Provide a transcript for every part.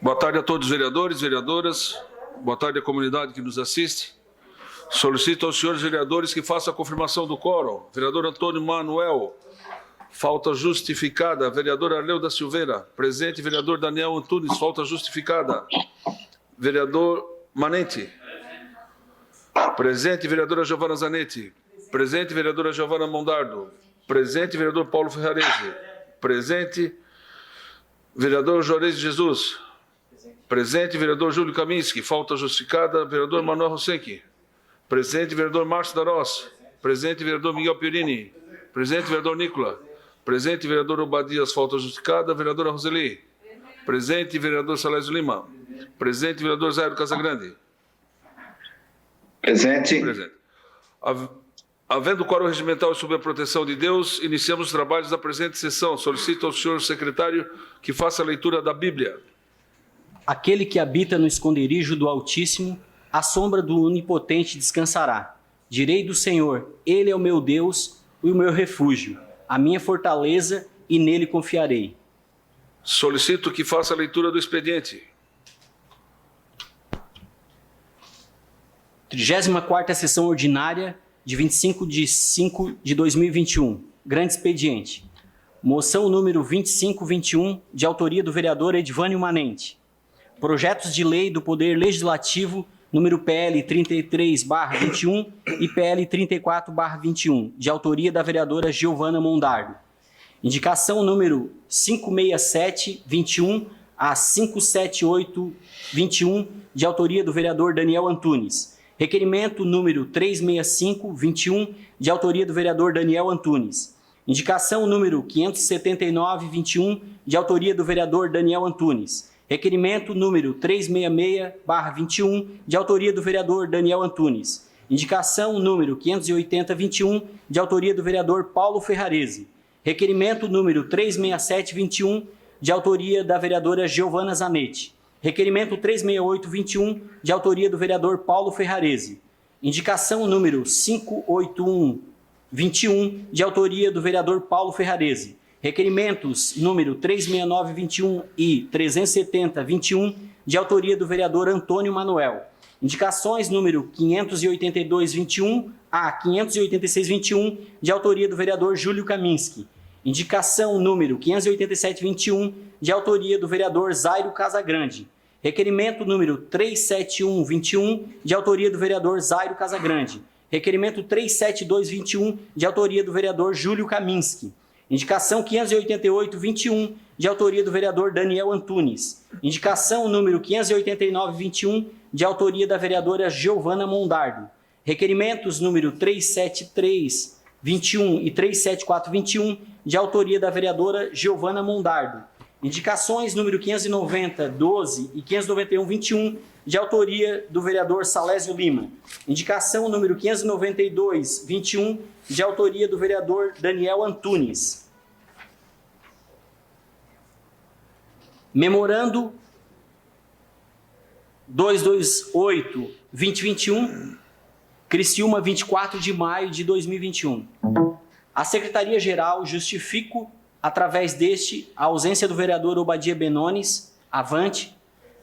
Boa tarde a todos os vereadores e vereadoras. Boa tarde à comunidade que nos assiste. Solicito aos senhores vereadores que façam a confirmação do quórum. Vereador Antônio Manuel, falta justificada. Vereador Arleu da Silveira, presente. Vereador Daniel Antunes, falta justificada. Vereador Manente, presente. Vereadora Giovana Zanetti, presente. Vereadora Giovana Mondardo, presente. Vereador Paulo Ferrarese, presente. Vereador Juarez de Jesus, presente. Vereador Júlio Kaminski, falta justificada. Vereador Manuel Rosenque, presente. Vereador Márcio Darós, presente. Vereador Miguel Pierini, presente. Vereador Nicola, presente. Vereador Obadias, falta justificada. Vereadora Roseli, presente. Vereador Salésio Lima, presente. Vereador Zairo Casagrande, presente. Presente. Havendo quórum regimental e sob a proteção de Deus, iniciamos os trabalhos da presente sessão. Solicito ao senhor secretário que faça a leitura da Bíblia. Aquele que habita no esconderijo do Altíssimo, à sombra do Onipotente descansará. Direi do Senhor, Ele é o meu Deus e o meu refúgio, a minha fortaleza, e nele confiarei. Solicito que faça a leitura do expediente. 34ª sessão ordinária de 25 de 5 de 2021. Grande expediente. Moção número 2521, de autoria do vereador Edvânio Manente. Projetos de lei do Poder Legislativo, número PL 33/21 e PL 34/21, de autoria da vereadora Giovana Mondardo. Indicação número 56721 a 57821, de autoria do vereador Daniel Antunes. Requerimento número 36521, de autoria do vereador Daniel Antunes. Indicação número 57921, de autoria do vereador Daniel Antunes. Requerimento número 366/21, de autoria do vereador Daniel Antunes. Indicação número 58021, de autoria do vereador Paulo Ferrarese. Requerimento número 36721, de autoria da vereadora Giovana Zanetti. Requerimento 36821, de autoria do vereador Paulo Ferrarese. Indicação número 58121, de autoria do vereador Paulo Ferrarese. Requerimentos número 36921 e 37021, de autoria do vereador Antônio Manuel. Indicações número 58221 a 58621, de autoria do vereador Júlio Kaminski. Indicação número 58721, de autoria do vereador Zairo Casagrande. Requerimento número 37121, de autoria do vereador Zairo Casagrande. Requerimento 37221, de autoria do vereador Júlio Kaminski. Indicação 58821, de autoria do vereador Daniel Antunes. Indicação número 58921, de autoria da vereadora Giovana Mondardo. Requerimentos número 37321 e 37421, de autoria da vereadora Giovana Mondardo. Indicações número 59012 e 59121, de autoria do vereador Salésio Lima. Indicação número 59221, de autoria do vereador Daniel Antunes. Memorando 228-2021, Criciúma, 24 de maio de 2021. A Secretaria-Geral justifica, através deste, a ausência do vereador Obadia Benones, avante,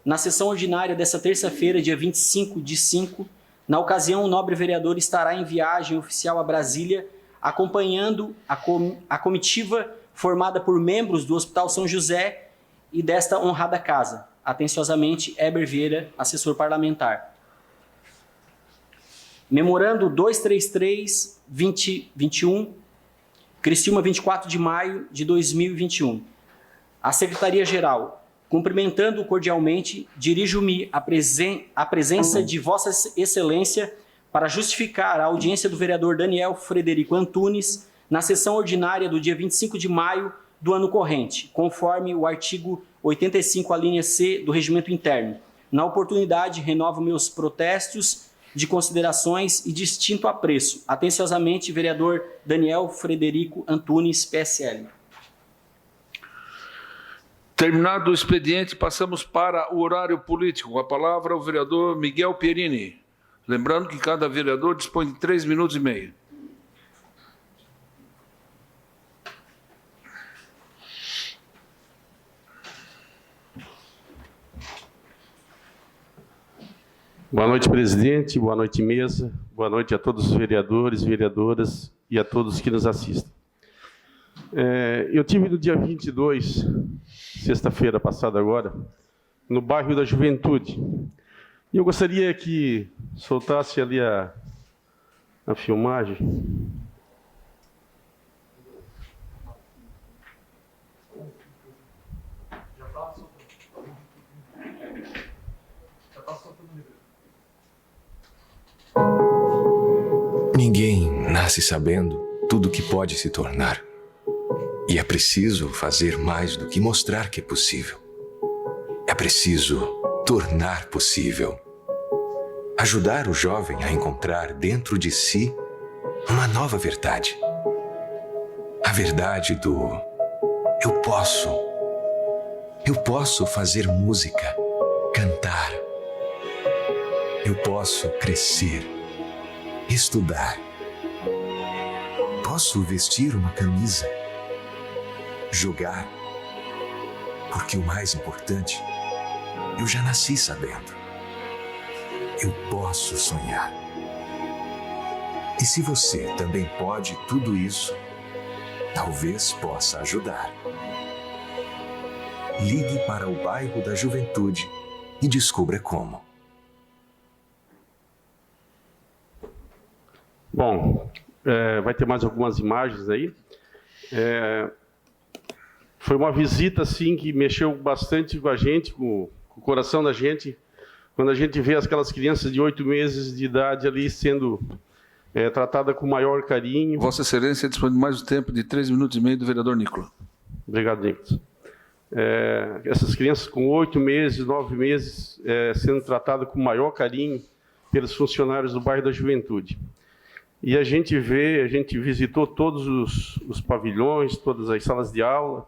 na sessão ordinária desta terça-feira, dia 25 de 5, na ocasião, o nobre vereador estará em viagem oficial a Brasília, acompanhando a comitiva formada por membros do Hospital São José e desta honrada casa. Atenciosamente, Heber Vieira, assessor parlamentar. Memorando 233-2021, Criciúma, 24 de maio de 2021. A Secretaria-Geral, cumprimentando cordialmente, dirijo-me à presença de Vossa Excelência para justificar a audiência do vereador Daniel Frederico Antunes na sessão ordinária do dia 25 de maio do ano corrente, conforme o artigo 85, a linha C do Regimento Interno. Na oportunidade, renovo meus protestos de considerações e distinto apreço. Atenciosamente, vereador Daniel Frederico Antunes, PSL. Terminado o expediente, passamos para o horário político. Com a palavra, o vereador Miguel Pierini. Lembrando que cada vereador dispõe de 3 minutos e meio. Boa noite, presidente. Boa noite, mesa. Boa noite a todos os vereadores, vereadoras e a todos que nos assistem. Eu tive no dia 22, sexta-feira passada agora, no bairro da Juventude. E eu gostaria que soltasse ali a filmagem. Ninguém nasce sabendo tudo o que pode se tornar. E é preciso fazer mais do que mostrar que é possível. É preciso tornar possível. Ajudar o jovem a encontrar dentro de si uma nova verdade. A verdade do eu posso. Eu posso fazer música, cantar. Eu posso crescer, estudar. Posso vestir uma camisa, jogar. Porque o mais importante, eu já nasci sabendo. Eu posso sonhar. E se você também pode tudo isso, talvez possa ajudar. Ligue para o bairro da Juventude e descubra como. Bom, vai ter mais algumas imagens aí. Foi uma visita assim que mexeu bastante com a gente, com o coração da gente, quando a gente vê aquelas crianças de 8 meses de idade ali sendo tratada com maior carinho. Vossa Excelência dispõe de mais um tempo de 3 minutos e meio do vereador Nicola. Obrigado, Nicolas. Essas crianças com 8 meses, 9 meses, sendo tratadas com maior carinho pelos funcionários do bairro da Juventude. E a gente visitou todos os pavilhões, todas as salas de aula,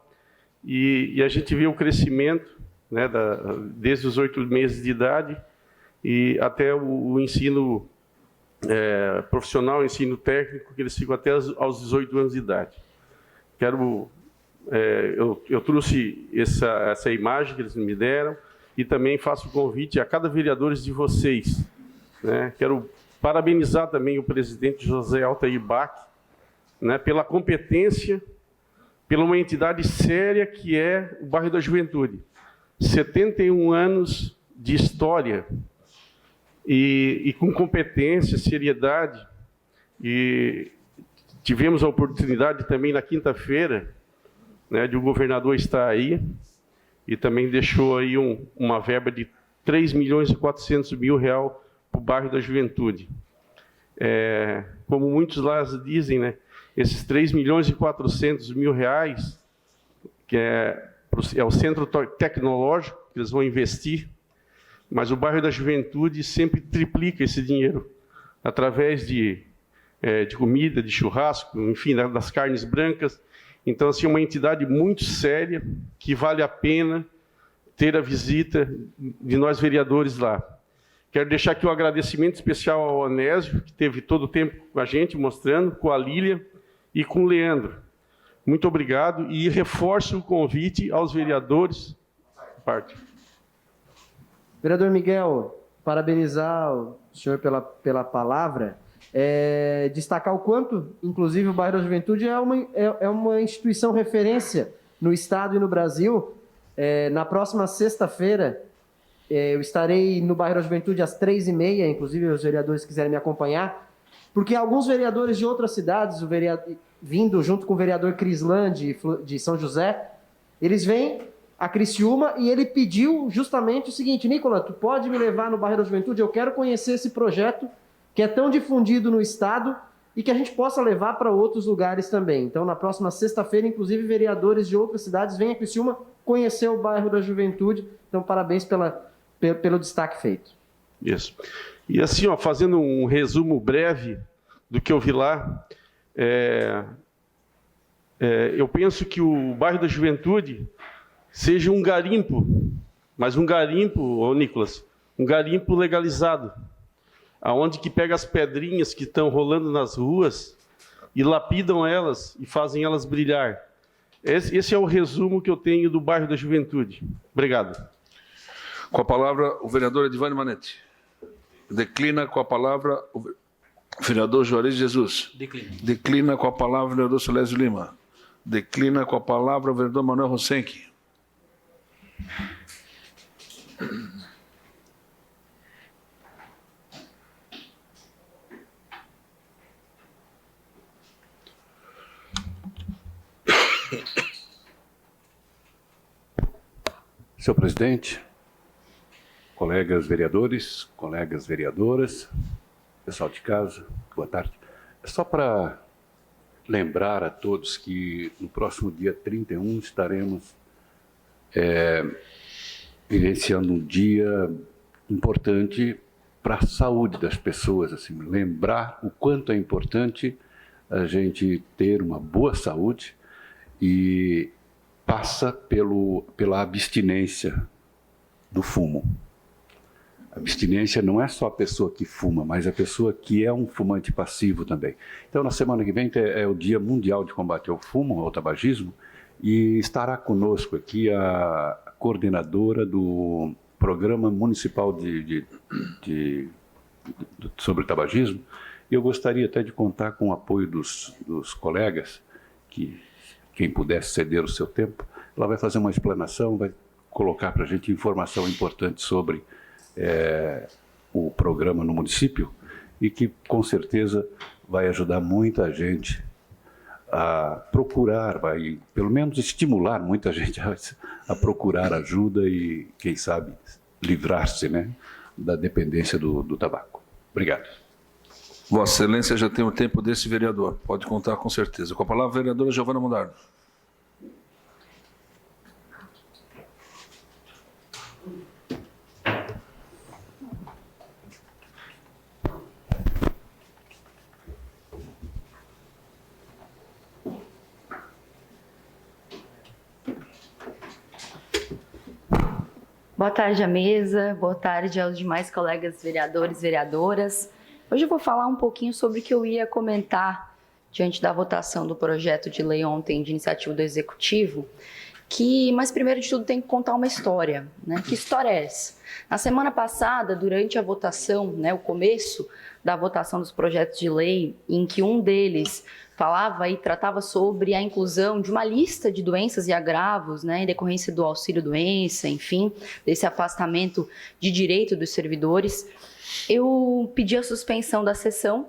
e a gente viu o crescimento, né, desde os 8 meses de idade e até o ensino profissional, o ensino técnico, que eles ficam até aos 18 anos de idade. Eu trouxe essa imagem que eles me deram e também faço o convite a cada vereador de vocês, né? Quero parabenizar também o presidente José Altair Bach, né, pela competência, pela uma entidade séria que é o bairro da Juventude. 71 anos de história e com competência, seriedade. E tivemos a oportunidade também na quinta-feira, né, de o governador estar aí e também deixou aí uma verba de 3.400.000 reais para o bairro da Juventude. Como muitos lá dizem, né, esses 3.400.000 reais, que é o centro tecnológico que eles vão investir, mas o bairro da Juventude sempre triplica esse dinheiro, através de comida, de churrasco, enfim, das carnes brancas. Então, assim, é uma entidade muito séria, que vale a pena ter a visita de nós vereadores lá. Quero deixar aqui um agradecimento especial ao Onésio, que teve todo o tempo com a gente, mostrando, com a Lília e com o Leandro. Muito obrigado e reforço o convite aos vereadores. Vereador Miguel, parabenizar o senhor pela palavra. Destacar o quanto, inclusive, o bairro da Juventude é uma instituição referência no Estado e no Brasil. Na próxima sexta-feira, eu estarei no bairro da Juventude às 3h30, inclusive os vereadores quiserem me acompanhar, porque alguns vereadores de outras cidades, vindo junto com o vereador Crislan de São José, eles vêm a Criciúma e ele pediu justamente o seguinte: Nicola, tu pode me levar no bairro da Juventude? Eu quero conhecer esse projeto que é tão difundido no Estado e que a gente possa levar para outros lugares também. Então, na próxima sexta-feira, inclusive, vereadores de outras cidades vêm a Criciúma conhecer o bairro da Juventude. Então, parabéns pelo destaque feito. Isso. E assim, fazendo um resumo breve do que eu vi lá, eu penso que o bairro da Juventude seja um garimpo, mas um garimpo, Nicolas, um garimpo legalizado, aonde que pega as pedrinhas que estão rolando nas ruas e lapidam elas e fazem elas brilhar. Esse é o resumo que eu tenho do bairro da Juventude. Obrigado. Com a palavra, o vereador Edivane Manete. Declina com a palavra o vereador Juarez Jesus. Declina. Declina com a palavra o vereador Celésio Lima. Declina com a palavra o vereador Manuel Rosenck. Senhor presidente, colegas vereadores, colegas vereadoras, pessoal de casa, boa tarde. É só para lembrar a todos que no próximo dia 31 estaremos vivenciando um dia importante para a saúde das pessoas, assim, lembrar o quanto é importante a gente ter uma boa saúde e passa pela abstinência do fumo. A abstinência não é só a pessoa que fuma, mas a pessoa que é um fumante passivo também. Então, na semana que vem é o Dia Mundial de Combate ao Fumo, ao Tabagismo, e estará conosco aqui a coordenadora do Programa Municipal sobre o Tabagismo. E eu gostaria até de contar com o apoio dos colegas, que quem pudesse ceder o seu tempo, ela vai fazer uma explanação, vai colocar para a gente informação importante sobre o programa no município e que, com certeza, vai ajudar muita gente a procurar, vai pelo menos estimular muita gente a procurar ajuda e, quem sabe, livrar-se, né, da dependência do tabaco. Obrigado. Vossa Excelência já tem o tempo desse vereador, pode contar com certeza. Com a palavra, a vereadora Giovana Mondardo. Boa tarde à mesa, boa tarde aos demais colegas vereadores e vereadoras. Hoje eu vou falar um pouquinho sobre o que eu ia comentar diante da votação do projeto de lei ontem de iniciativa do Executivo, mas primeiro de tudo tem que contar uma história, né? Que história é essa? Na semana passada, durante a votação, né, o começo da votação dos projetos de lei, em que um deles falava e tratava sobre a inclusão de uma lista de doenças e agravos, né, em decorrência do auxílio-doença, enfim, desse afastamento de direito dos servidores, eu pedi a suspensão da sessão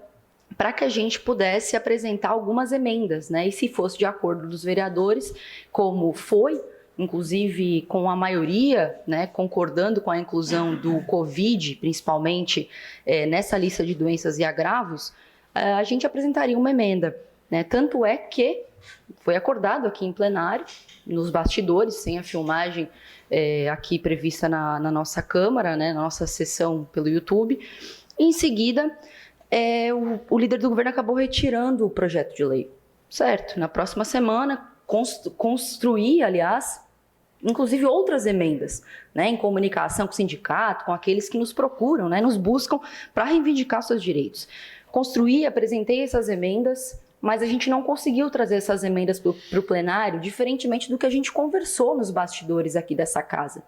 para que a gente pudesse apresentar algumas emendas, né, e se fosse de acordo dos vereadores, como foi, inclusive com a maioria, né, concordando com a inclusão do Covid, principalmente nessa lista de doenças e agravos, a gente apresentaria uma emenda. Né? Tanto é que foi acordado aqui em plenário, nos bastidores, sem a filmagem aqui prevista na nossa Câmara, né, na nossa sessão pelo YouTube. E em seguida, o líder do governo acabou retirando o projeto de lei. Certo, na próxima semana, construir, aliás, inclusive outras emendas, né, em comunicação com o sindicato, com aqueles que nos procuram, né, nos buscam para reivindicar seus direitos. Construí, apresentei essas emendas, mas a gente não conseguiu trazer essas emendas para o plenário, diferentemente do que a gente conversou nos bastidores aqui dessa casa.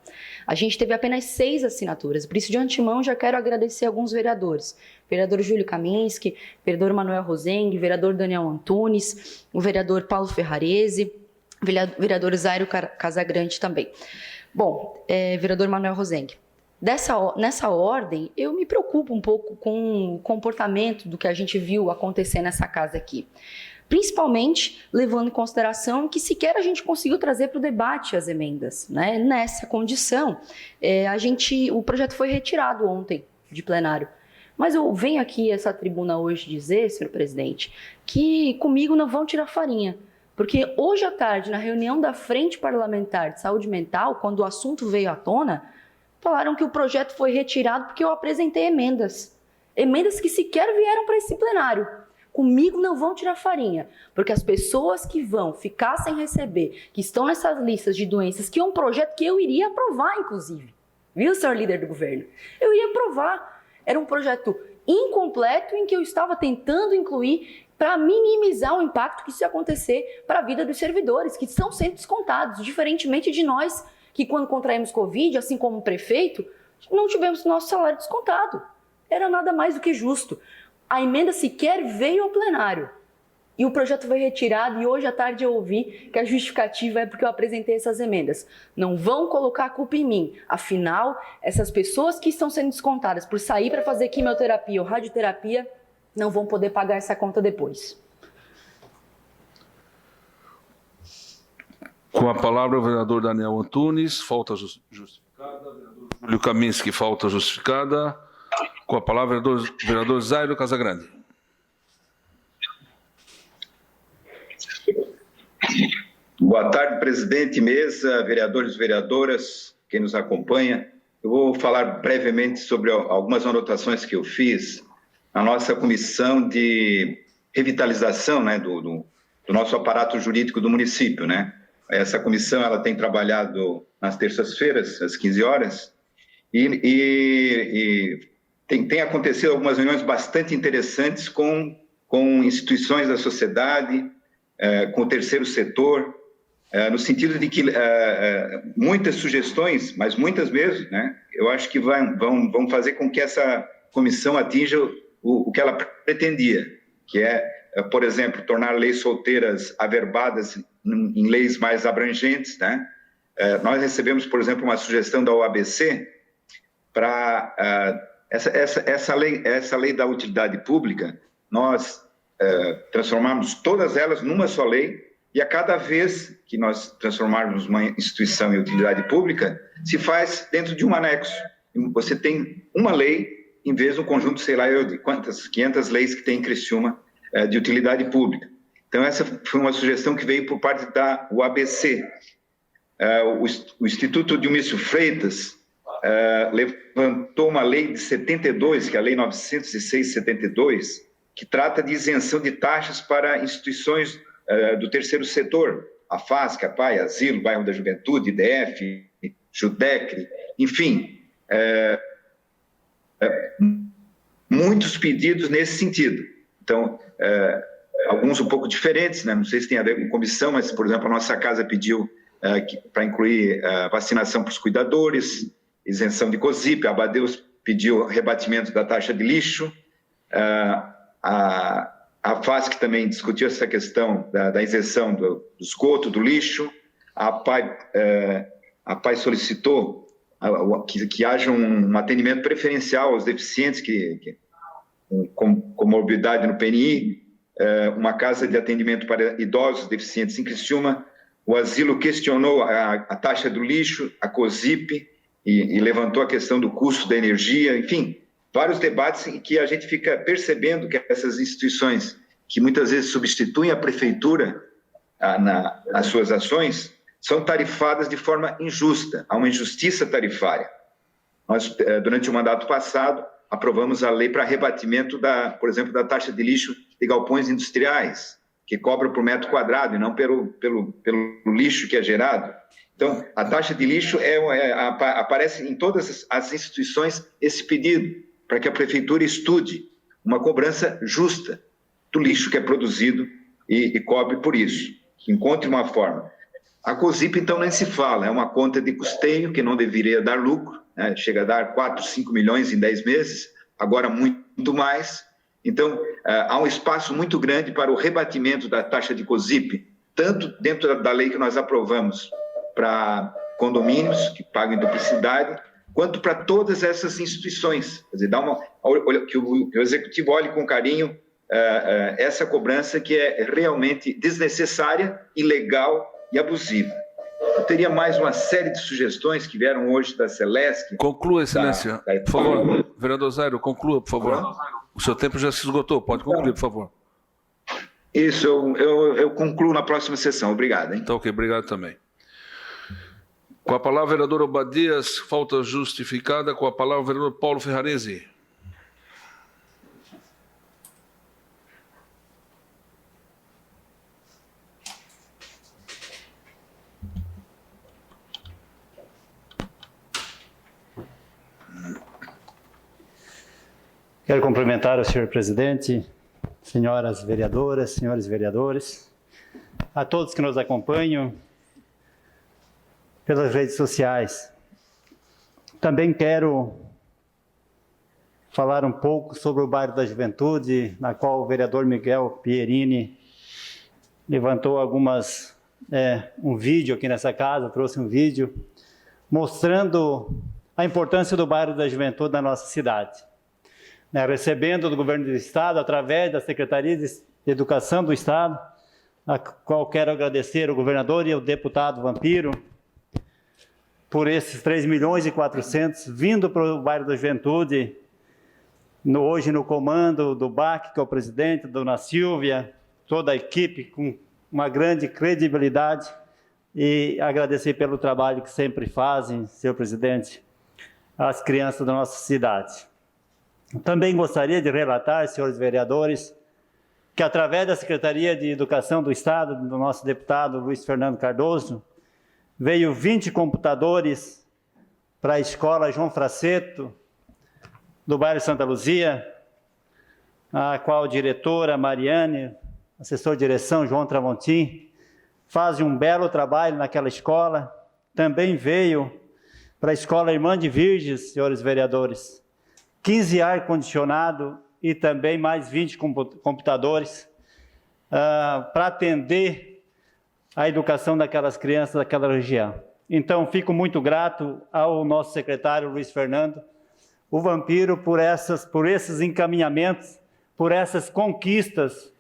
A gente teve apenas 6 assinaturas, por isso de antemão já quero agradecer alguns vereadores. Vereador Júlio Kaminski, vereador Manuel Rosenck, vereador Daniel Antunes, o vereador Paulo Ferrarese, vereador Zairo Casagrande também. Bom, vereador Manuel Rosenck. Nessa ordem, eu me preocupo um pouco com o comportamento do que a gente viu acontecer nessa casa aqui. Principalmente levando em consideração que sequer a gente conseguiu trazer para o debate as emendas. Né? Nessa condição, o projeto foi retirado ontem de plenário. Mas eu venho aqui a essa tribuna hoje dizer, senhor presidente, que comigo não vão tirar farinha. Porque hoje à tarde, na reunião da Frente Parlamentar de Saúde Mental, quando o assunto veio à tona, falaram que o projeto foi retirado porque eu apresentei emendas. Emendas que sequer vieram para esse plenário. Comigo não vão tirar farinha, porque as pessoas que vão ficar sem receber, que estão nessas listas de doenças, que é um projeto que eu iria aprovar, inclusive. Viu, senhor líder do governo? Eu ia aprovar. Era um projeto incompleto em que eu estava tentando incluir para minimizar o impacto que isso ia acontecer para a vida dos servidores, que estão sendo descontados, diferentemente de nós, que quando contraímos Covid, assim como o prefeito, não tivemos nosso salário descontado. era nada mais do que justo. A emenda sequer veio ao plenário. E o projeto foi retirado e hoje à tarde eu ouvi que a justificativa é porque eu apresentei essas emendas. Não vão colocar a culpa em mim. Afinal, essas pessoas que estão sendo descontadas por sair para fazer quimioterapia ou radioterapia não vão poder pagar essa conta depois. Com a palavra o vereador Daniel Antunes, falta justificada. Vereador Júlio Kaminski, falta justificada. Com a palavra o vereador Zairo Casagrande. Boa tarde, presidente, mesa, vereadores e vereadoras, quem nos acompanha. Eu vou falar brevemente sobre algumas anotações que eu fiz na nossa comissão de revitalização, né, do nosso aparato jurídico do município, né? Essa comissão ela tem trabalhado nas terças-feiras, às 15 horas, e tem acontecido algumas reuniões bastante interessantes com instituições da sociedade, com o terceiro setor, no sentido de que muitas sugestões, mas muitas mesmo, né, eu acho que vão fazer com que essa comissão atinja o que ela pretendia, que é, por exemplo, tornar leis solteiras averbadas em leis mais abrangentes, né? Nós recebemos, por exemplo, uma sugestão da OABC para essa lei da utilidade pública, nós transformarmos todas elas numa só lei, e a cada vez que nós transformarmos uma instituição em utilidade pública, se faz dentro de um anexo. Você tem uma lei, em vez de um conjunto, sei lá, de quantas, 500 leis que tem em Criciúma de utilidade pública. Então, essa foi uma sugestão que veio por parte da UABC. O Instituto Dionísio Freitas levantou uma lei de 72, que é a Lei 906/72, que trata de isenção de taxas para instituições do terceiro setor, a FASC, a PAI, Asilo, Bairro da Juventude, IDF, Judecre, enfim, muitos pedidos nesse sentido. Então, alguns um pouco diferentes, né? Não sei se tem a ver com comissão, mas, por exemplo, a nossa casa pediu para incluir vacinação para os cuidadores, isenção de COSIP, a Abadeus pediu rebatimento da taxa de lixo, a FASC também discutiu essa questão da isenção do esgoto, do lixo. A PAI solicitou que haja um atendimento preferencial aos deficientes com comorbidade no PNI, uma casa de atendimento para idosos deficientes em Criciúma. O Asilo questionou a taxa do lixo, a COSIP, e levantou a questão do custo da energia, enfim, vários debates em que a gente fica percebendo que essas instituições, que muitas vezes substituem a prefeitura nas suas ações, são tarifadas de forma injusta, há uma injustiça tarifária. Nós, durante o mandato passado, aprovamos a lei para rebatimento, por exemplo, da taxa de lixo de galpões industriais, que cobra por metro quadrado e não pelo lixo que é gerado. Então, a taxa de lixo aparece em todas as instituições esse pedido, para que a prefeitura estude uma cobrança justa do lixo que é produzido e cobre por isso, que encontre uma forma. A COSIP, então, nem se fala, é uma conta de custeio que não deveria dar lucro, né? Chega a dar 4, 5 milhões em 10 meses, agora muito mais. Então, há um espaço muito grande para o rebatimento da taxa de COSIP, tanto dentro da lei que nós aprovamos para condomínios que pagam em duplicidade, quanto para todas essas instituições. Quer dizer, que o Executivo olhe com carinho essa cobrança que é realmente desnecessária, ilegal e abusiva. Eu teria mais uma série de sugestões que vieram hoje da Celesc. Conclua, Excelência. Por favor, vereador Zairo, conclua, por favor. O seu tempo já se esgotou, pode concluir, por favor. Isso, eu concluo na próxima sessão. Obrigado. Hein? Tá ok, obrigado também. Com a palavra, vereador Obadias, falta justificada. Com a palavra, vereador Paulo Ferrarese. Quero cumprimentar o senhor presidente, senhoras vereadoras, senhores vereadores, a todos que nos acompanham pelas redes sociais. Também quero falar um pouco sobre o bairro da Juventude, na qual o vereador Miguel Pierini levantou um vídeo aqui nessa casa, trouxe um vídeo mostrando a importância do bairro da Juventude na nossa cidade. Recebendo do governo do Estado, através da Secretaria de Educação do Estado, a qual quero agradecer ao governador e ao deputado Vampiro, por esses 3.400.000 vindo para o bairro da Juventude, hoje no comando do BAC, que é o presidente, Dona Silvia, toda a equipe com uma grande credibilidade, e agradecer pelo trabalho que sempre fazem, senhor presidente, as crianças da nossa cidade. Também gostaria de relatar, senhores vereadores, que através da Secretaria de Educação do Estado, do nosso deputado Luiz Fernando Cardoso, veio 20 computadores para a escola João Fraceto, do bairro Santa Luzia, a qual a diretora Mariane, assessor de direção João Tramontim, fazem um belo trabalho naquela escola. Também veio para a escola Irmã de Virgens, senhores vereadores, 15 ar-condicionado e também mais 20 computadores para atender a educação daquelas crianças daquela região. Então, fico muito grato ao nosso secretário Luiz Fernando, o Vampiro, por esses encaminhamentos, por essas conquistas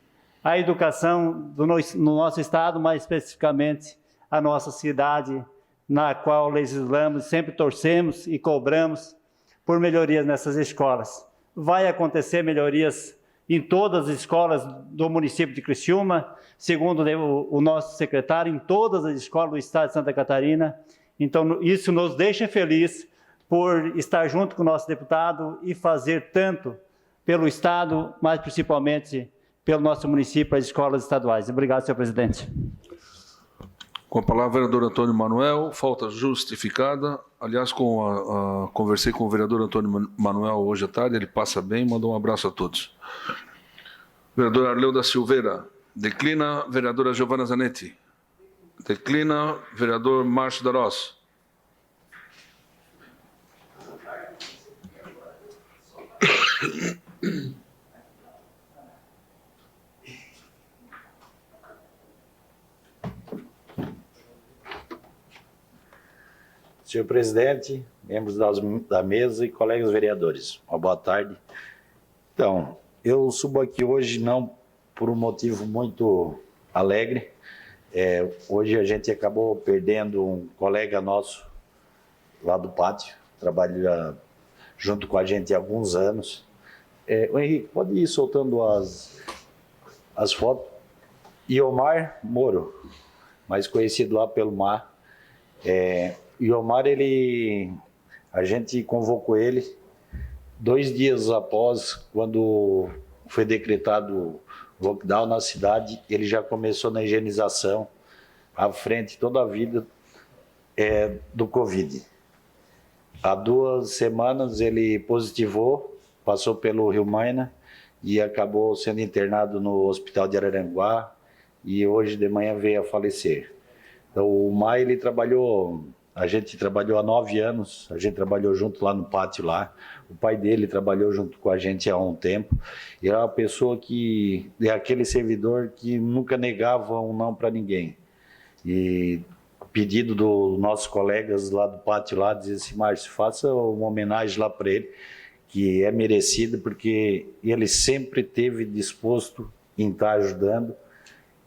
à educação no nosso estado, mais especificamente a nossa cidade, na qual legislamos, sempre torcemos e cobramos por melhorias nessas escolas. Vai acontecer melhorias em todas as escolas do município de Criciúma, segundo o nosso secretário, em todas as escolas do estado de Santa Catarina. Então, isso nos deixa felizes por estar junto com o nosso deputado e fazer tanto pelo estado, mas principalmente pelo nosso município, as escolas estaduais. Obrigado, senhor presidente. Com a palavra, o vereador Antônio Manuel, falta justificada. Aliás, conversei com o vereador Antônio Manuel hoje à tarde, ele passa bem, mandou um abraço a todos. Vereador Arleu da Silveira, declina. Vereadora Giovana Zanetti, declina. Vereador Márcio Darós. Senhor presidente, membros da mesa e colegas vereadores, uma boa tarde. Então, eu subo aqui hoje não por um motivo muito alegre. Hoje a gente acabou perdendo um colega nosso lá do pátio, trabalha junto com a gente há alguns anos. O Henrique, pode ir soltando as fotos. Iomar Moro, mais conhecido lá pelo Mar. Iomar, a gente convocou ele 2 dias após, quando foi decretado o lockdown na cidade. Ele já começou na higienização, à frente toda a vida do Covid. Há 2 semanas ele positivou, passou pelo Rio Maina e acabou sendo internado no hospital de Araranguá e hoje de manhã veio a falecer. Então, o Mai, a gente trabalhou há 9 anos, a gente trabalhou junto lá no pátio lá. O pai dele trabalhou junto com a gente há um tempo. E era uma pessoa que é aquele servidor que nunca negava um não para ninguém. E pedido dos nossos colegas lá do pátio lá, dizia assim: Márcio, faça uma homenagem lá para ele, que é merecido, porque ele sempre esteve disposto em estar ajudando.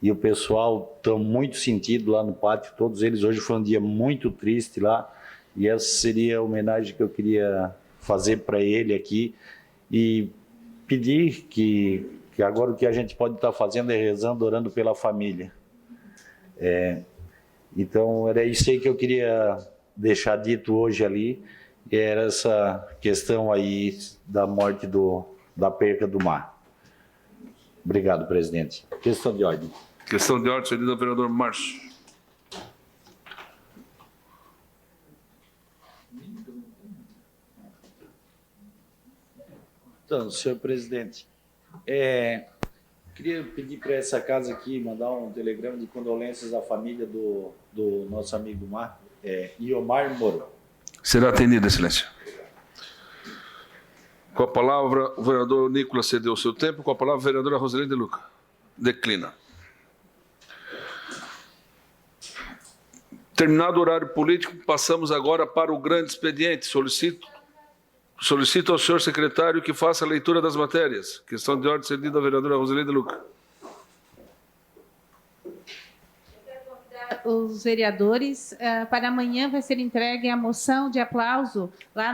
E o pessoal está muito sentido lá no pátio, todos eles. Hoje foi um dia muito triste lá, e essa seria a homenagem que eu queria fazer para ele aqui, e pedir que agora o que a gente pode estar fazendo é rezando, orando pela família. Então era isso aí que eu queria deixar dito hoje ali, e era essa questão aí da morte da perca do Mar. Obrigado, presidente. Questão de ordem. Questão de ordem, senhor vereador Márcio. Então, senhor presidente, queria pedir para essa casa aqui, mandar um telegrama de condolências à família do nosso amigo Iomar Moro. Será atendido, excelência. Com a palavra, o vereador Nicolas cedeu o seu tempo. Com a palavra, a vereadora Roselene de Luca. Declina. Terminado o horário político, passamos agora para o grande expediente. Solicito ao senhor secretário que faça a leitura das matérias. Questão de ordem cedida à vereadora Roselene de Luca. Os vereadores, para amanhã vai ser entregue a moção de aplauso lá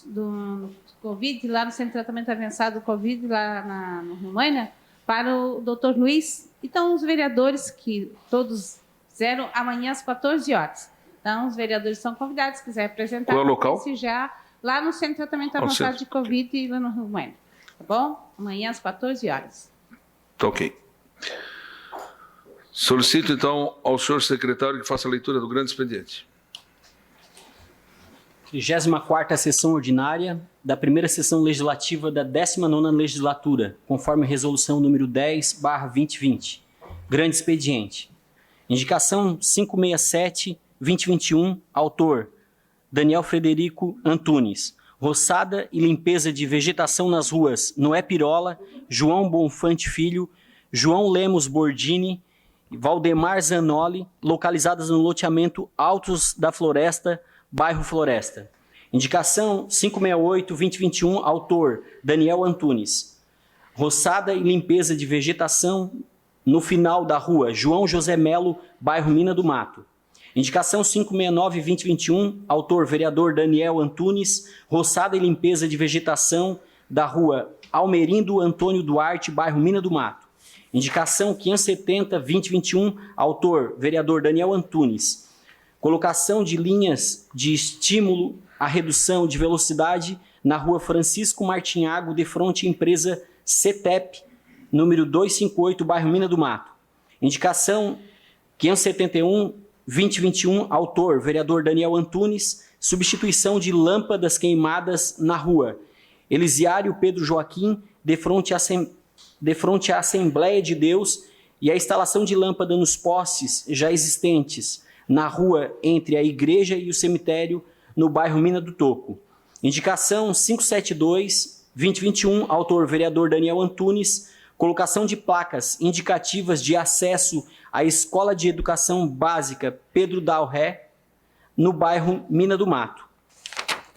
do Covid, lá no Centro de Tratamento Avançado do Covid, lá no Romaina, para o doutor Luiz. Então, os vereadores que todos fizeram amanhã às 14 horas. Então, os vereadores são convidados, se quiser apresentar. Qual é o local? Já lá no Centro de Tratamento Avançado de Covid, lá no Romaina. Tá bom? Amanhã às 14 horas. Tá ok. Solicito, então, ao senhor secretário que faça a leitura do grande expediente. 34ª Sessão Ordinária da Primeira Sessão Legislativa da 19ª Legislatura, conforme Resolução número 10/2020. Grande expediente. Indicação 567/2021, autor Daniel Frederico Antunes. Roçada e limpeza de vegetação nas ruas Noé Pirola, João Bonfante Filho, João Lemos Bordini, Valdemar Zanoli, localizadas no loteamento Altos da Floresta, bairro Floresta. Indicação 568/2021, autor Daniel Antunes. Roçada e limpeza de vegetação no final da rua João José Melo, bairro Mina do Mato. Indicação 569/2021, autor vereador Daniel Antunes. Roçada e limpeza de vegetação da rua Almerindo Antônio Duarte, bairro Mina do Mato. Indicação 570/2021, autor vereador Daniel Antunes. Colocação de linhas de estímulo à redução de velocidade na rua Francisco Martinhago, de frente à empresa CETEP, número 258, bairro Mina do Mato. Indicação 571/2021, autor vereador Daniel Antunes. Substituição de lâmpadas queimadas na rua Elisiário Pedro Joaquim, de frente à Assembleia de Deus, e a instalação de lâmpada nos postes já existentes na rua entre a igreja e o cemitério, no bairro Mina do Toco. Indicação 572/2021, autor vereador Daniel Antunes. Colocação de placas indicativas de acesso à Escola de Educação Básica Pedro Dalré, no bairro Mina do Mato.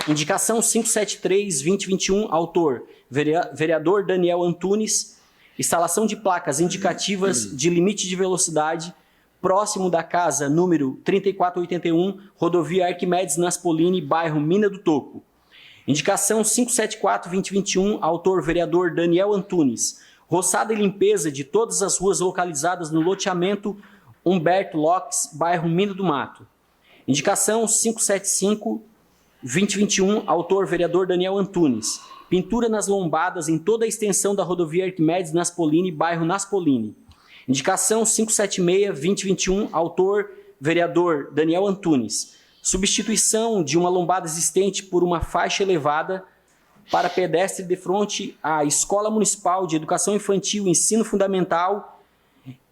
Indicação 573/2021, autor vereador Daniel Antunes. Instalação de placas indicativas de limite de velocidade próximo da casa número 3481, rodovia Arquimedes Naspolini, bairro Mina do Toco. Indicação 574/2021, autor vereador Daniel Antunes. Roçada e limpeza de todas as ruas localizadas no loteamento Humberto Lopes, bairro Mina do Mato. Indicação 575/2021, autor vereador Daniel Antunes. Pintura nas lombadas em toda a extensão da rodovia Arquimedes Naspolini, bairro Naspolini. Indicação 576/2021, autor vereador Daniel Antunes. Substituição de uma lombada existente por uma faixa elevada para pedestre de frente à Escola Municipal de Educação Infantil e Ensino Fundamental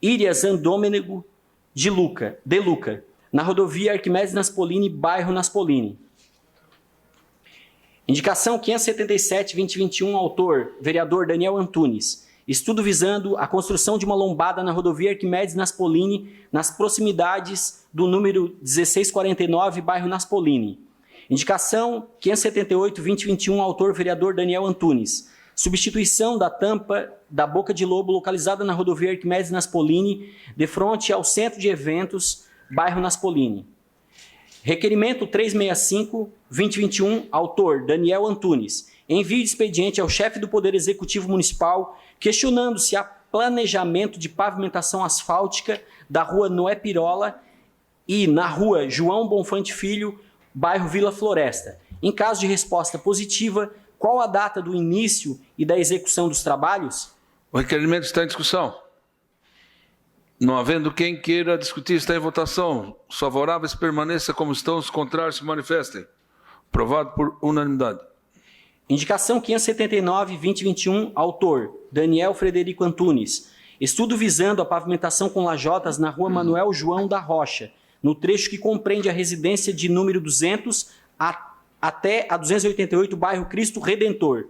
Írias Andômego de Luca, na rodovia Arquimedes Naspolini, bairro Naspolini. Indicação 577/2021, autor vereador Daniel Antunes. Estudo visando a construção de uma lombada na rodovia Arquimedes Naspolini, nas proximidades do número 1649, bairro Naspolini. Indicação 578/2021, autor vereador Daniel Antunes. Substituição da tampa da Boca de Lobo, localizada na rodovia Arquimedes Naspolini, de frente ao Centro de Eventos, bairro Naspolini. Requerimento 365/2021, autor Daniel Antunes. Envio de expediente ao chefe do Poder Executivo Municipal, questionando se há planejamento de pavimentação asfáltica da rua Noé Pirola e na rua João Bonfante Filho, bairro Vila Floresta. Em caso de resposta positiva, qual a data do início e da execução dos trabalhos? O requerimento está em discussão. Não havendo quem queira discutir, está em votação. Os favoráveis permaneçam como estão, os contrários se manifestem. Aprovado por unanimidade. Indicação 579/2021, autor Daniel Frederico Antunes. Estudo visando a pavimentação com lajotas na rua Manuel João da Rocha, no trecho que compreende a residência de número 200 até a 288, bairro Cristo Redentor.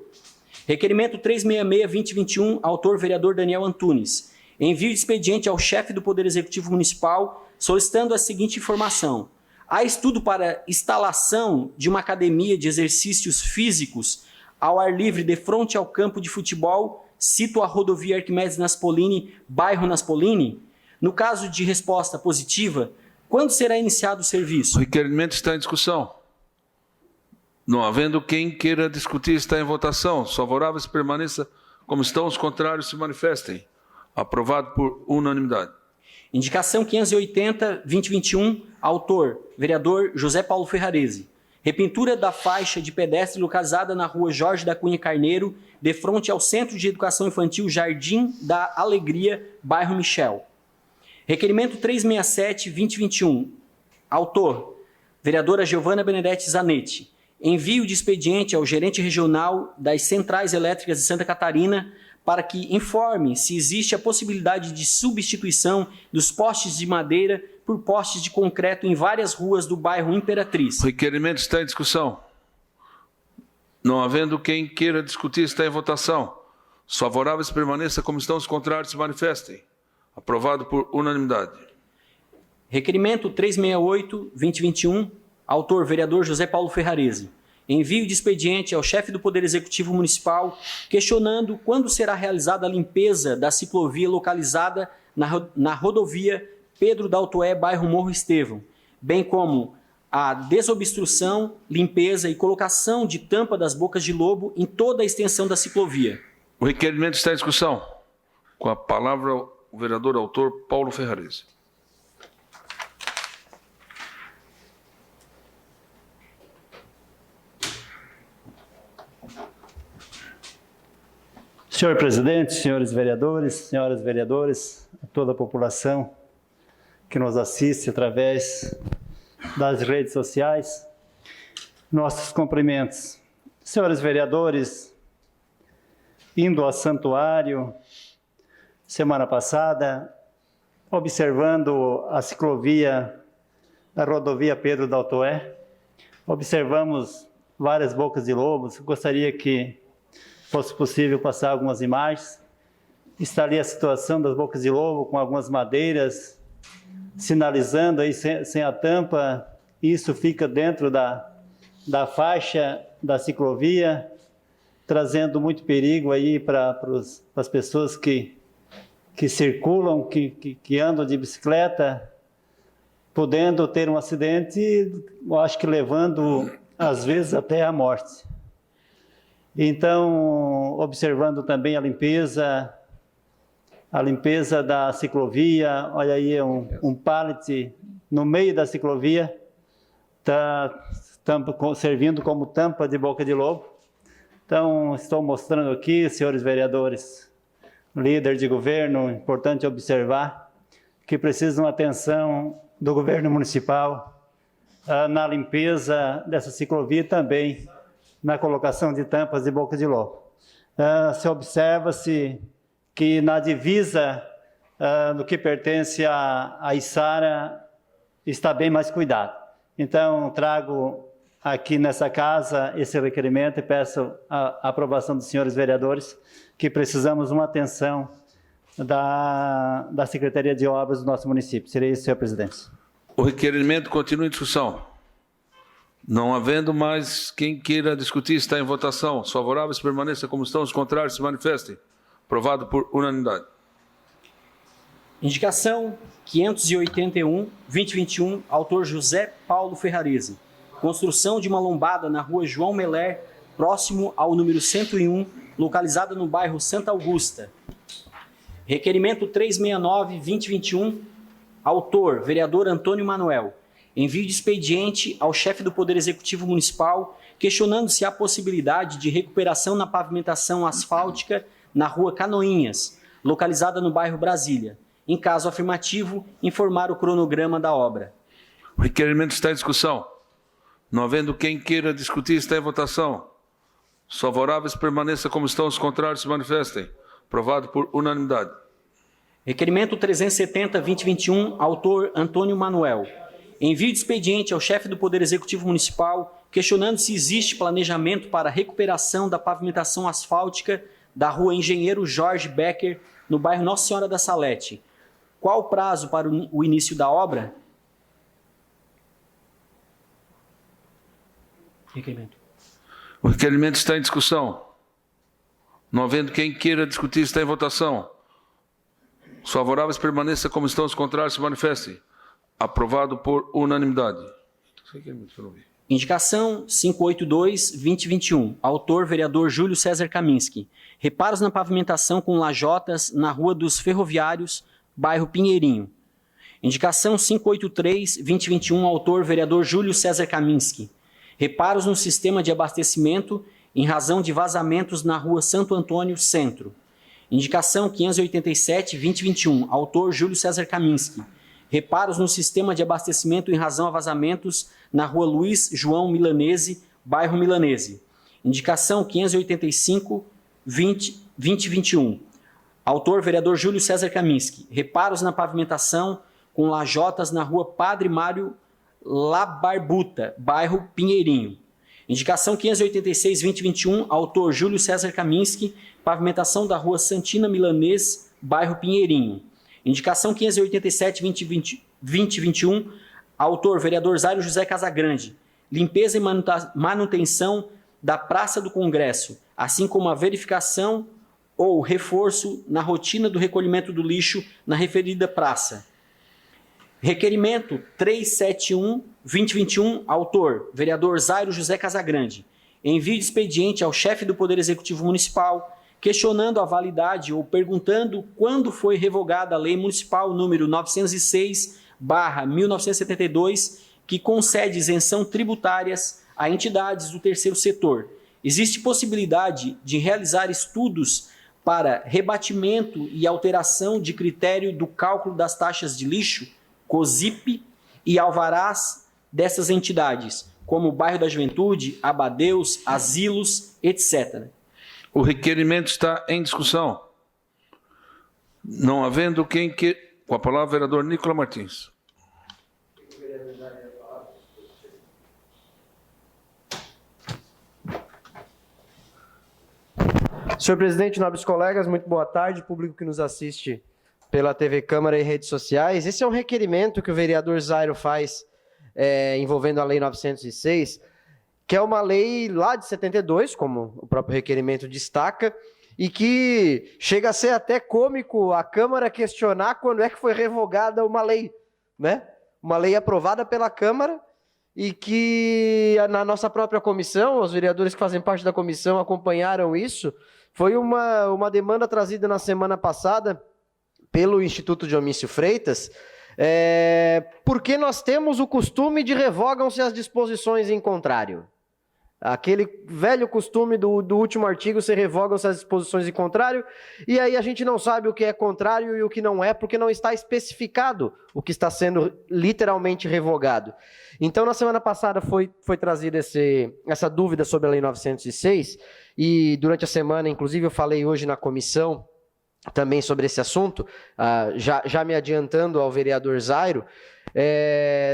Requerimento 366-2021, autor vereador Daniel Antunes. Envio de expediente ao chefe do Poder Executivo Municipal solicitando a seguinte informação. Há estudo para instalação de uma academia de exercícios físicos ao ar livre de frente ao campo de futebol, cito a rodovia Arquimedes Naspolini, bairro Naspolini? No caso de resposta positiva, quando será iniciado o serviço? O requerimento está em discussão. Não havendo quem queira discutir, está em votação. Os favoráveis permaneça como estão, os contrários se manifestem. Aprovado por unanimidade. Indicação 580-2021, autor, vereador José Paulo Ferrarese. Repintura da faixa de pedestre localizada na rua Jorge da Cunha Carneiro, de frente ao Centro de Educação Infantil Jardim da Alegria, bairro Michel. Requerimento 367-2021, autor, vereadora Giovana Benedetti Zanetti. Envio de expediente ao gerente regional das Centrais Elétricas de Santa Catarina para que informe se existe a possibilidade de substituição dos postes de madeira por postes de concreto em várias ruas do bairro Imperatriz. O requerimento está em discussão. Não havendo quem queira discutir, está em votação. Os favoráveis permaneça como estão, os contrários se manifestem. Aprovado por unanimidade. Requerimento 368-2021, autor vereador José Paulo Ferrarese. Envio de expediente ao chefe do Poder Executivo Municipal questionando quando será realizada a limpeza da ciclovia localizada na rodovia Pedro Daltoé, bairro Morro Estevão, bem como a desobstrução, limpeza e colocação de tampa das bocas de lobo em toda a extensão da ciclovia. O requerimento está em discussão. Com a palavra o vereador autor Paulo Ferrarese. Senhor presidente, senhores vereadores, senhoras vereadoras, a toda a população que nos assiste através das redes sociais, nossos cumprimentos. Senhores vereadores, indo ao santuário semana passada, observando a ciclovia da rodovia Pedro Daltoé, observamos várias bocas de lobos. Gostaria que fosse possível passar algumas imagens. Está ali a situação das bocas de lobo com algumas madeiras, sinalizando aí sem a tampa. Isso fica dentro da faixa da ciclovia, trazendo muito perigo aí para as pessoas que circulam, que andam de bicicleta, podendo ter um acidente, eu acho que levando, às vezes, até a morte. Então, observando também a limpeza da ciclovia, olha aí um pallet no meio da ciclovia, servindo como tampa de boca de lobo. Então, estou mostrando aqui, senhores vereadores, líder de governo, importante observar que precisa de uma atenção do governo municipal na limpeza dessa ciclovia e também na colocação de tampas de boca de lobo. Se observa-se que na divisa do que pertence à Içara está bem mais cuidado. Então, trago aqui nessa casa esse requerimento e peço a aprovação dos senhores vereadores, que precisamos uma atenção da Secretaria de Obras do nosso município. Seria isso, senhor presidente. O requerimento continua em discussão. Não havendo mais quem queira discutir, está em votação. Os favoráveis permaneçam como estão, os contrários se manifestem. Aprovado por unanimidade. Indicação 581-2021, autor José Paulo Ferrarese. Construção de uma lombada na rua João Meller, próximo ao número 101, localizada no bairro Santa Augusta. Requerimento 369-2021, autor vereador Antônio Manuel. Envio de expediente ao chefe do Poder Executivo Municipal, questionando se há possibilidade de recuperação na pavimentação asfáltica na rua Canoinhas, localizada no bairro Brasília. Em caso afirmativo, informar o cronograma da obra. O requerimento está em discussão. Não havendo quem queira discutir, está em votação. Os favoráveis permaneçam como estão, os contrários se manifestem. Aprovado por unanimidade. Requerimento 370-2021, autor Antônio Manuel. Envio de expediente ao chefe do Poder Executivo Municipal, questionando se existe planejamento para a recuperação da pavimentação asfáltica da rua Engenheiro Jorge Becker, no bairro Nossa Senhora da Salete. Qual o prazo para o início da obra? Requerimento. O requerimento está em discussão. Não havendo quem queira discutir, está em votação. Os favoráveis permaneçam como estão, os contrários se manifestem. Aprovado por unanimidade. Indicação 582-2021. Autor, vereador Júlio César Kaminski. Reparos na pavimentação com lajotas na Rua dos Ferroviários, bairro Pinheirinho. Indicação 583-2021. Autor, vereador Júlio César Kaminski. Reparos no sistema de abastecimento em razão de vazamentos na Rua Santo Antônio, Centro. Indicação 587-2021. Autor, Júlio César Kaminski. Reparos no sistema de abastecimento em razão a vazamentos na Rua Luiz João Milanese, bairro Milanese. Indicação 585-2021. Autor, vereador Júlio César Kaminski. Reparos na pavimentação com lajotas na Rua Padre Mário Labarbuta, bairro Pinheirinho. Indicação 586-2021. Autor, Júlio César Kaminski. Pavimentação da Rua Santina Milanês, bairro Pinheirinho. Indicação 587-2021. Autor, vereador Zairo José Casagrande. Limpeza e manutenção da Praça do Congresso, assim como a verificação ou reforço na rotina do recolhimento do lixo na referida praça. Requerimento 371-2021. Autor, vereador Zairo José Casagrande. Envio de expediente ao chefe do Poder Executivo Municipal, questionando a validade ou perguntando quando foi revogada a Lei Municipal número 906/1972, que concede isenção tributárias a entidades do terceiro setor. Existe possibilidade de realizar estudos para rebatimento e alteração de critério do cálculo das taxas de lixo, COSIP, e alvarás dessas entidades, como o Bairro da Juventude, Abadeus, Asilos, etc. O requerimento está em discussão. Não havendo quem que... Com a palavra, o vereador Nicola Martins. Senhor presidente, nobres colegas, muito boa tarde, público que nos assiste pela TV Câmara e redes sociais. Esse é um requerimento que o vereador Zairo faz envolvendo a Lei 906, que é uma lei lá de 72, como o próprio requerimento destaca, e que chega a ser até cômico a Câmara questionar quando é que foi revogada uma lei, né? Uma lei aprovada pela Câmara e que na nossa própria comissão, os vereadores que fazem parte da comissão acompanharam isso. Foi uma demanda trazida na semana passada pelo Instituto Dionísio Freitas, porque nós temos o costume de revogam-se as disposições em contrário. Aquele velho costume do último artigo, se revogam-se as disposições em contrário, e aí a gente não sabe o que é contrário e o que não é, porque não está especificado o que está sendo literalmente revogado. Então, na semana passada foi trazida essa dúvida sobre a Lei 906, e durante a semana, inclusive, eu falei hoje na comissão também sobre esse assunto, já me adiantando ao vereador Zairo,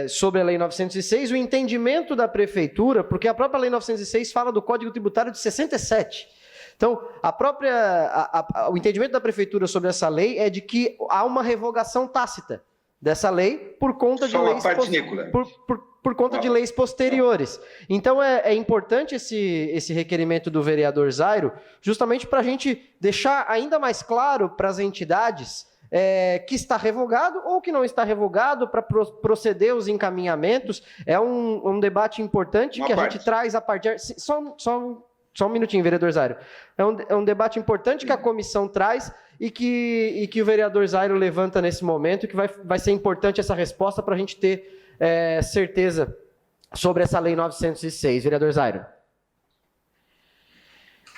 sobre a Lei 906, o entendimento da Prefeitura, porque a própria Lei 906 fala do Código Tributário de 67. Então, o entendimento da Prefeitura sobre essa lei é de que há uma revogação tácita dessa lei por conta de leis por conta de leis posteriores. Então, é importante esse requerimento do vereador Zairo, justamente para a gente deixar ainda mais claro para as entidades que está revogado ou que não está revogado, para proceder os encaminhamentos. É um debate importante que a gente traz a partir... Só um minutinho, vereador Zairo. É um debate importante que a comissão traz e que o vereador Zairo levanta nesse momento, que vai ser importante essa resposta para a gente ter certeza sobre essa Lei 906. Vereador Zairo.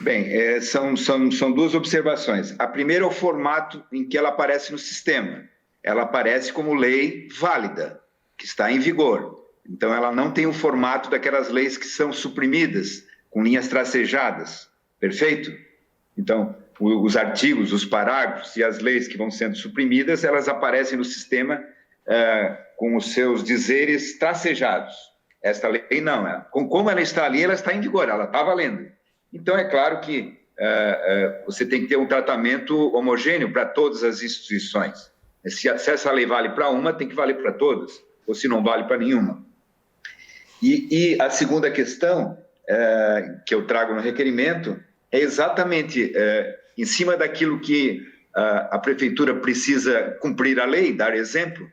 Bem, são duas observações. A primeira é o formato em que ela aparece no sistema. Ela aparece como lei válida, que está em vigor. Então, ela não tem o formato daquelas leis que são suprimidas, com linhas tracejadas. Perfeito? Então, os artigos, os parágrafos e as leis que vão sendo suprimidas, elas aparecem no sistema com os seus dizeres tracejados. Esta lei não. Como ela está ali, ela está em vigor, ela está valendo. Então, é claro que você tem que ter um tratamento homogêneo para todas as instituições. Se essa lei vale para uma, tem que valer para todas, ou se não vale para nenhuma. E a segunda questão que eu trago no requerimento é exatamente em cima daquilo que a prefeitura precisa cumprir a lei, dar exemplo,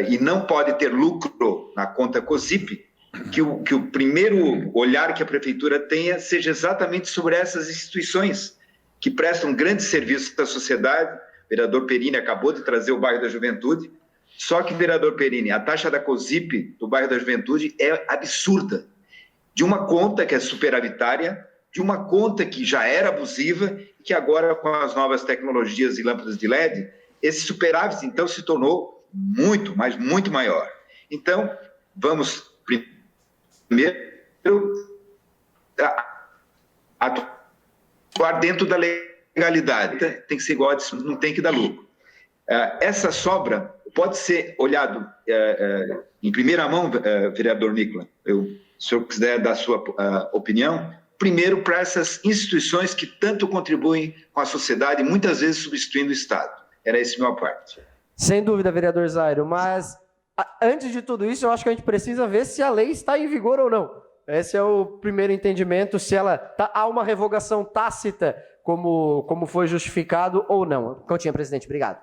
e não pode ter lucro na conta COSIP, que o primeiro olhar que a prefeitura tenha seja exatamente sobre essas instituições que prestam grandes serviços à sociedade. O vereador Perini acabou de trazer o bairro da Juventude, só que, vereador Perini, a taxa da COSIP do bairro da Juventude é absurda. De uma conta que é superavitária, de uma conta que já era abusiva, e que agora, com as novas tecnologias e lâmpadas de LED, esse superávit, então, se tornou muito, mas muito maior. Então, vamos primeiro atuar dentro da legalidade. Tem que ser igual, não tem que dar lucro. Essa sobra pode ser olhado em primeira mão, vereador Nicola, se o senhor quiser dar a sua opinião, primeiro para essas instituições que tanto contribuem com a sociedade, muitas vezes substituindo o Estado. Era esse meu parte. Sem dúvida, vereador Zairo, mas antes de tudo isso, eu acho que a gente precisa ver se a lei está em vigor ou não. Esse é o primeiro entendimento, se há uma revogação tácita, como foi justificado ou não. Continha, presidente, obrigado.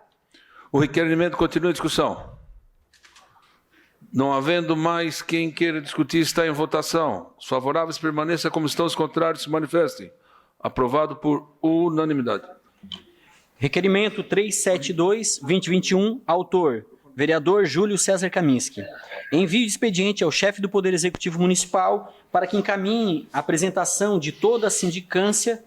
O requerimento continua em discussão. Não havendo mais quem queira discutir, está em votação. Os favoráveis permaneçam como estão, os contrários se manifestem. Aprovado por unanimidade. Requerimento 372-2021, autor, vereador Júlio César Kaminski. Envio de expediente ao chefe do Poder Executivo Municipal para que encaminhe a apresentação de toda a sindicância,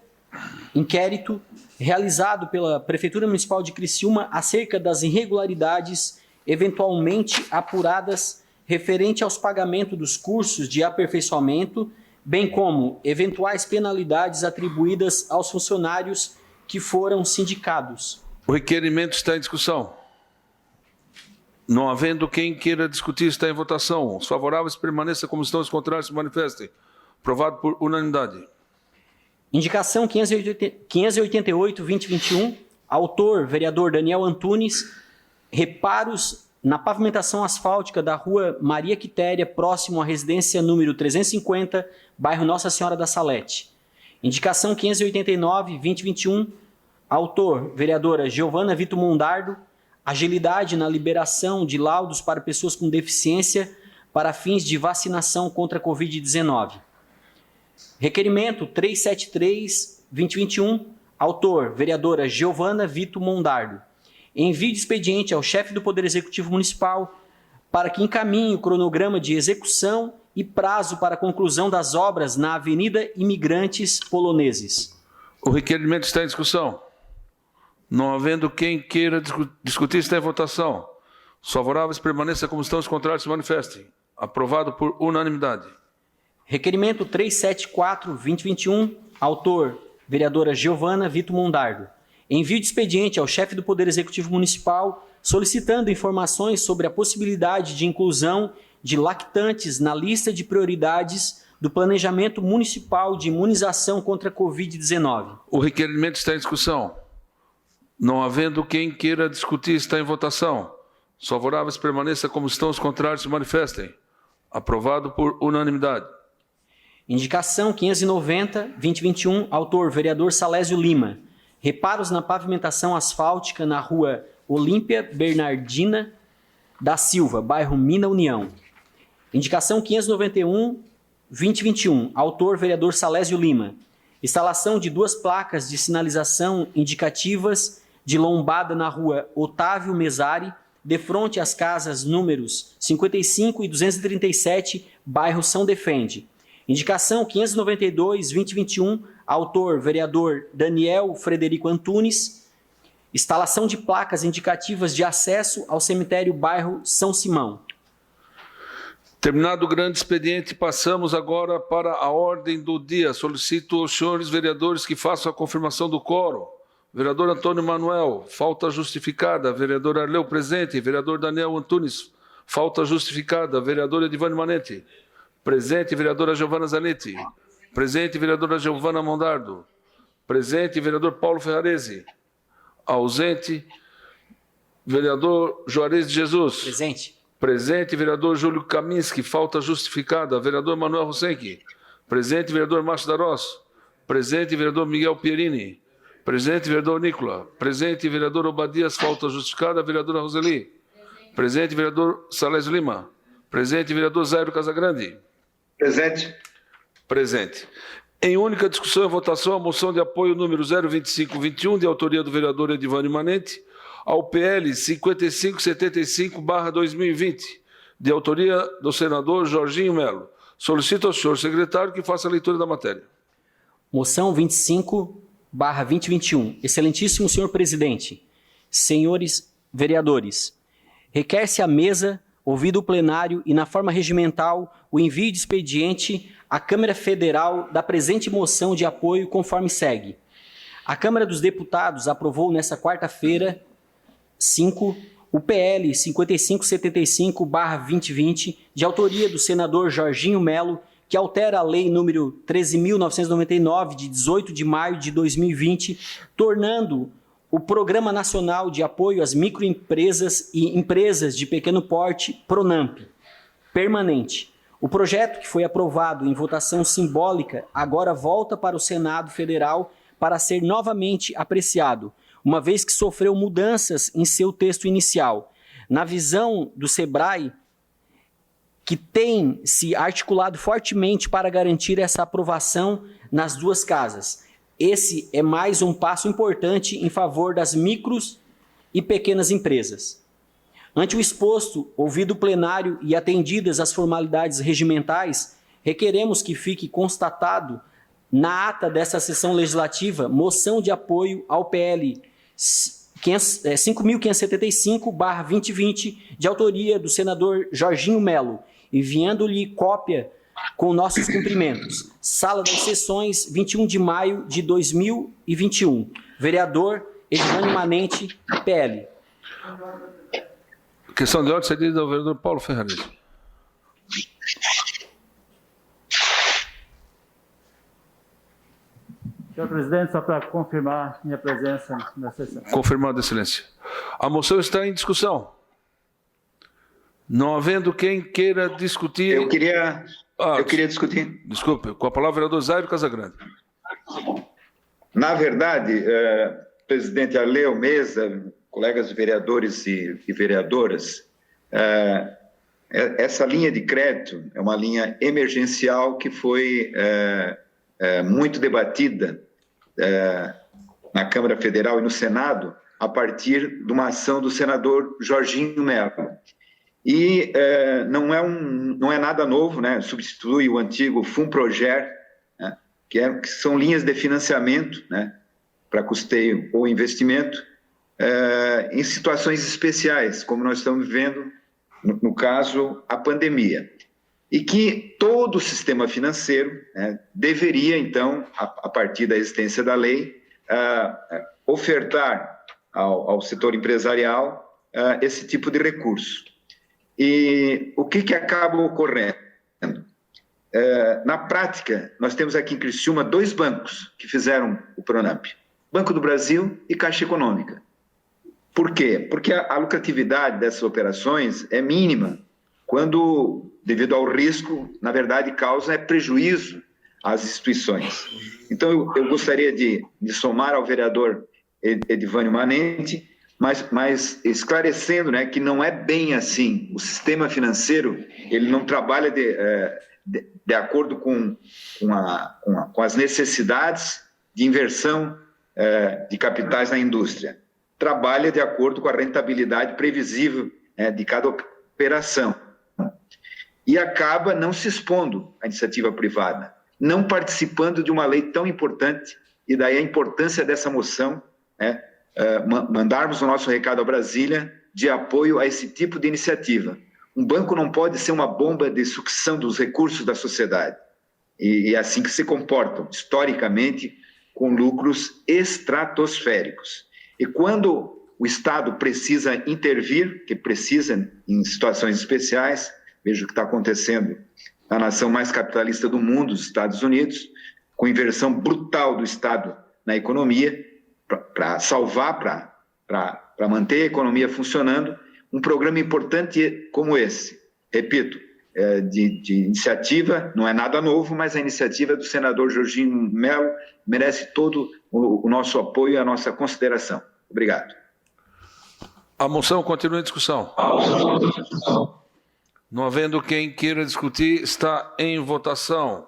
inquérito, realizado pela Prefeitura Municipal de Criciúma acerca das irregularidades eventualmente apuradas referente aos pagamentos dos cursos de aperfeiçoamento, bem como eventuais penalidades atribuídas aos funcionários que foram sindicados. O requerimento está em discussão. Não havendo quem queira discutir, está em votação. Os favoráveis permaneçam como estão, os contrários se manifestem. Aprovado por unanimidade. Indicação 588-2021, autor, vereador Daniel Antunes, reparos na pavimentação asfáltica da rua Maria Quitéria, próximo à residência número 350, bairro Nossa Senhora da Salete. Indicação 589-2021, autor, vereadora Giovana Vitor Mondardo, agilidade na liberação de laudos para pessoas com deficiência para fins de vacinação contra a Covid-19. Requerimento 373-2021, autor, vereadora Giovana Vitor Mondardo. Envio de expediente ao chefe do Poder Executivo Municipal para que encaminhe o cronograma de execução e prazo para a conclusão das obras na Avenida Imigrantes Poloneses. O requerimento está em discussão. Não havendo quem queira discutir, está em votação. Os favoráveis permaneçam como estão, os contrários se manifestem. Aprovado por unanimidade. Requerimento 374-2021, autor, vereadora Giovana Vitor Mondardo. Envio de expediente ao chefe do Poder Executivo Municipal solicitando informações sobre a possibilidade de inclusão de lactantes na lista de prioridades do Planejamento Municipal de Imunização contra a Covid-19. O requerimento está em discussão. Não havendo quem queira discutir, está em votação. Os favoráveis permaneçam como estão, os contrários se manifestem. Aprovado por unanimidade. Indicação 590-2021, autor, vereador Salésio Lima. Reparos na pavimentação asfáltica na rua Olímpia Bernardina da Silva, bairro Mina União. Indicação 591-2021, autor, vereador Salésio Lima. Instalação de 2 placas de sinalização indicativas de lombada na rua Otávio Mesari, de frente às casas números 55 e 237, bairro São Defende. Indicação 592-2021, autor, vereador Daniel Frederico Antunes. Instalação de placas indicativas de acesso ao cemitério bairro São Simão. Terminado o grande expediente, passamos agora para a ordem do dia. Solicito aos senhores vereadores que façam a confirmação do quórum. Vereador Antônio Manuel, falta justificada. Vereador Arleu presente. Vereador Daniel Antunes, falta justificada, vereador Edivânio Manente. Presente, vereadora Giovana Zanetti. Presente, vereadora Giovana Mondardo. Presente, vereador Paulo Ferrarese. Ausente, vereador Juarez de Jesus. Presente. Presente, vereador Júlio Kaminski. Falta justificada, vereador Manuel Rosenque. Presente, vereador Márcio Darós. Presente, vereador Miguel Pierini. Presente, vereador Nicola. Presente, vereador Obadias. Falta justificada, vereadora Roseli. Presente, vereador Salésio Lima. Presente, vereador Zairo Casagrande. Presente. Presente. Em única discussão e votação, a moção de apoio número 02521, de autoria do vereador Edivânio Manente, ao PL 5575/2020, de autoria do senador Jorginho Melo. Solicito ao senhor secretário que faça a leitura da matéria. Moção 25/2021. Excelentíssimo senhor presidente, senhores vereadores, requer-se à mesa, ouvido o plenário e na forma regimental, o envio de expediente à Câmara Federal da presente moção de apoio conforme segue. A Câmara dos Deputados aprovou nesta quarta-feira, 5, o PL 5575/2020, de autoria do senador Jorginho Melo, que altera a Lei número 13.999, de 18 de maio de 2020, tornando o Programa Nacional de Apoio às Microempresas e Empresas de Pequeno Porte, PRONAMP, permanente. O projeto, que foi aprovado em votação simbólica, agora volta para o Senado Federal para ser novamente apreciado, uma vez que sofreu mudanças em seu texto inicial. Na visão do SEBRAE, que tem se articulado fortemente para garantir essa aprovação nas duas casas. Esse é mais um passo importante em favor das micros e pequenas empresas. Ante o exposto, ouvido o plenário e atendidas as formalidades regimentais, requeremos que fique constatado na ata dessa sessão legislativa moção de apoio ao PL 5.575/2020, de autoria do senador Jorginho Melo, enviando-lhe cópia com nossos cumprimentos. Sala das Sessões, 21 de maio de 2021. Vereador Edivânio Manente, PL. Questão de ordem cedida ao vereador Paulo Ferrarese. Senhor presidente, só para confirmar minha presença na sessão. Confirmado, excelência. A moção está em discussão. Não havendo quem queira discutir... Eu queria discutir. Desculpe, com a palavra o vereador Zairo Casagrande. Na verdade, presidente Arleu, mesa, colegas vereadores e vereadoras, essa linha de crédito é uma linha emergencial que foi muito debatida na Câmara Federal e no Senado a partir de uma ação do senador Jorginho Melo. E não é nada novo, né? Substitui o antigo FUNPROGER, né? que são linhas de financiamento, né? Para custeio ou investimento, em situações especiais, como nós estamos vivendo, no caso, a pandemia. E que todo o sistema financeiro, né, deveria, então, a partir da existência da lei, ofertar ao setor empresarial esse tipo de recurso. E o que acaba ocorrendo? Na prática, nós temos aqui em Criciúma 2 bancos que fizeram o PRONAMP, Banco do Brasil e Caixa Econômica. Por quê? Porque a lucratividade dessas operações é mínima, quando, devido ao risco, na verdade, causa prejuízo às instituições. Então, eu gostaria de somar ao vereador Edivânio Manente, mas esclarecendo, né, que não é bem assim. O sistema financeiro ele não trabalha de acordo com as necessidades de inversão de capitais na indústria. Trabalha de acordo com a rentabilidade previsível de cada operação. E acaba não se expondo à iniciativa privada, não participando de uma lei tão importante, e daí a importância dessa moção, mandarmos o nosso recado a Brasília de apoio a esse tipo de iniciativa. Um banco não pode ser uma bomba de sucção dos recursos da sociedade. E é assim que se comportam, historicamente, com lucros estratosféricos. E quando o Estado precisa intervir, que precisa em situações especiais. Veja o que está acontecendo na nação mais capitalista do mundo, os Estados Unidos, com inversão brutal do Estado na economia, para salvar, para manter a economia funcionando. Um programa importante como esse, repito, de iniciativa, não é nada novo, mas a iniciativa do senador Jorginho Melo merece todo o nosso apoio e a nossa consideração. Obrigado. A moção continua em discussão. Não havendo quem queira discutir, está em votação.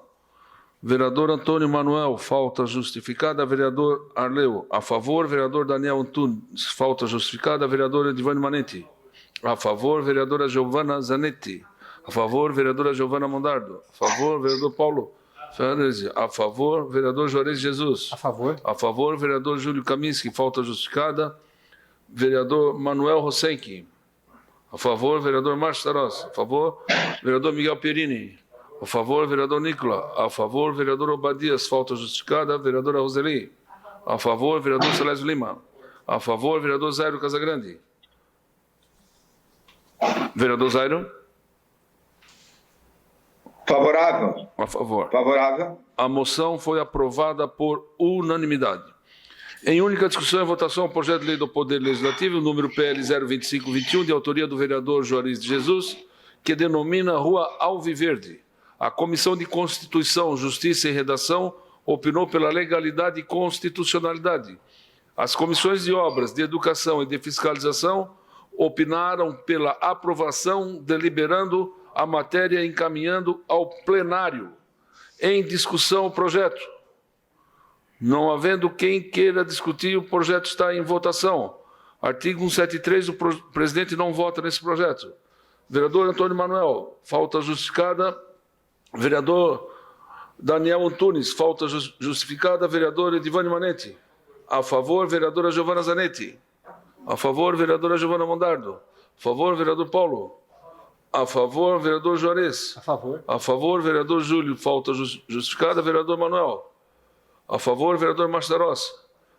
Vereador Antônio Manuel, falta justificada. Vereador Arleu, a favor. Vereador Daniel Antunes, falta justificada. Vereador Edivane Manenti, a favor. Vereadora Giovana Zanetti, a favor. Vereadora Giovana Mondardo, a favor. Vereador Paulo Ferrarese, a favor. Vereador Juarez Jesus, A favor. a favor. Vereador Júlio Kaminski, falta justificada. Vereador Manuel Rosenque, a favor. Vereador Márcio Taros, a favor. Vereador Miguel Pierini, a favor. Vereador Nicola, a favor. Vereador Obadias, falta justificada. Vereadora Roseli, a favor. Vereador Celésio Lima, a favor. Vereador Zairo Casagrande, vereador Zairo, Favorável. a favor. Favorável. A moção foi aprovada por unanimidade. Em única discussão e votação, o projeto de lei do Poder Legislativo, número PL 02521, de autoria do vereador Juarez de Jesus, que denomina Rua Alviverde. A Comissão de Constituição, Justiça e Redação opinou pela legalidade e constitucionalidade. As comissões de Obras, de Educação e de Fiscalização opinaram pela aprovação, deliberando a matéria e encaminhando ao plenário. Em discussão o projeto. Não havendo quem queira discutir, o projeto está em votação. Artigo 173, o presidente não vota nesse projeto. Vereador Antônio Manuel, falta justificada. Vereador Daniel Antunes, falta justificada. Vereador Edivane Manenti, a favor. Vereadora Giovana Zanetti, a favor. Vereadora Giovana Mondardo, a favor. Vereador Paulo, a favor. Vereador Juarez, A favor. a favor. Vereador Júlio, falta justificada. Vereador Manuel, a favor. Vereador Márcio Taros,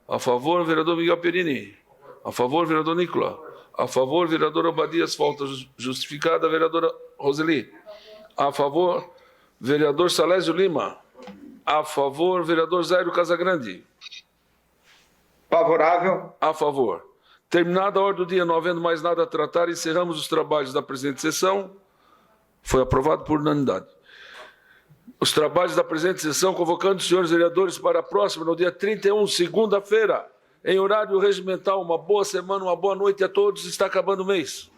a favor. Vereador Miguel Pierini, a favor. Vereador Nicola, a favor. Vereador Obadias, falta justificada. Vereadora Roseli, a favor. Vereador Salésio Lima, a favor. Vereador Zairo Casagrande, Favorável. a favor. Terminada a ordem do dia, não havendo mais nada a tratar, encerramos os trabalhos da presente sessão. Foi aprovado por unanimidade. Os trabalhos da presente sessão, convocando os senhores vereadores para a próxima, no dia 31, segunda-feira, em horário regimental. Uma boa semana, uma boa noite a todos. Está acabando o mês.